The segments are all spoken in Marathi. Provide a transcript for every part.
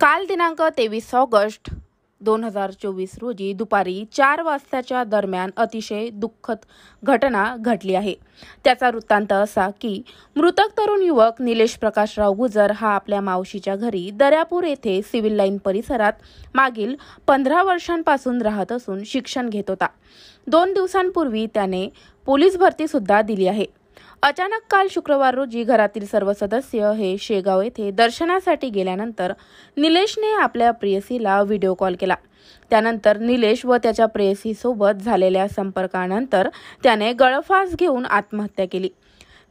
काल दिनांक 23 ऑगस्ट 2024 रोजी दुपारी 4 वाजताच्या दरम्यान अतिशय दुःखद घटना घडली आहे। त्याचा वृत्तांत असा की मृतक तरुण युवक निलेश प्रकाशराव गुजर हा आपल्या मावशीच्या घरी दर्यापूर येथे सिव्हिल लाईन परिसरात मागील 15 वर्षांपासून राहत असून शिक्षण घेत होता। 2 दिवसांपूर्वी त्याने पोलीस भरती सुद्धा दिली आहे। अचानक काल शुक्रवार रोजी घरातील सर्व सदस्य हे शेगाव येथे दर्शनासाठी गेल्यानंतर निलेशने आपल्या प्रेयसीला व्हिडिओ कॉल केला। त्यानंतर निलेश व त्याच्या प्रेयसीसोबत झालेल्या संपर्कानंतर त्याने गळफास घेऊन आत्महत्या केली।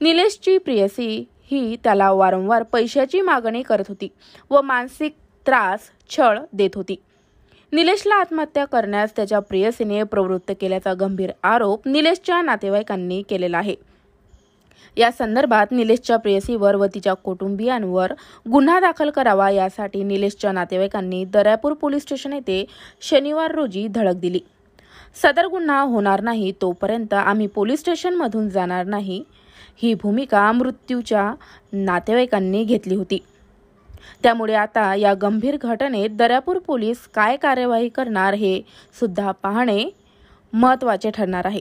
निलेशची प्रेयसी ही त्याला वारंवार पैशाची मागणी करत होती व मानसिक त्रास, छळ देत होती। निलेशला आत्महत्या करण्यास त्याच्या प्रेयसीने प्रवृत्त केल्याचा गंभीर आरोप निलेशच्या नातेवाईकांनी केलेला आहे। या संदर्भात निलेशच्या प्रेयसीवर व तिच्या कुटुंबियांवर गुन्हा दाखल करावा यासाठी निलेशच्या नातेवाईकांनी दर्यापूर पोलीस स्टेशन येथे शनिवार रोजी धडक दिली। सदर गुन्हा होणार नाही तोपर्यंत आम्ही पोलीस स्टेशनमधून जाणार नाही, ही भूमिका मृत्यूच्या नातेवाईकांनी घेतली होती। त्यामुळे आता या गंभीर घटनेत दर्यापूर पोलीस काय कार्यवाही करणार हे सुद्धा पाहणे महत्त्वाचे ठरणार आहे।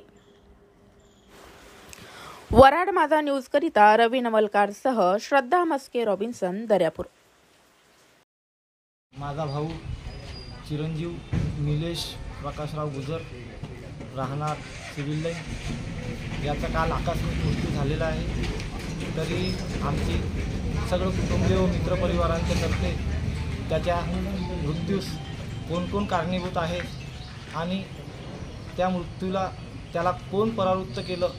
वराड माझा न्यूज करिता रवी नवलकार सह श्रद्धा मस्के रॉबिन्सन, दर्यापूर। माझा भाऊ चिरंजीव निलेश प्रकाशराव गुजर राहणार सिव्हिल लाईन याचा काल आकस्मिक मृत्यू झालेला आहे। तरी आमची सगळं कुटुंबीय व मित्रपरिवारांच्या तर्फे त्याच्या मृत्यूस कोण कारणीभूत आहे आणि त्या मृत्यूला त्याला कोण परावृत्त केलं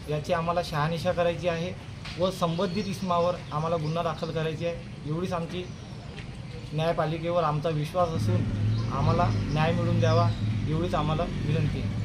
याची आम्हाला शहानिशा करायची आहे व संबंधित इसमावर आम्हाला गुन्हा दाखल करायची आहे। एवढीच आमची न्यायपालिकेवर आमचा विश्वास असून आम्हाला न्याय मिळवून द्यावा एवढीच आम्हाला विनंती आहे।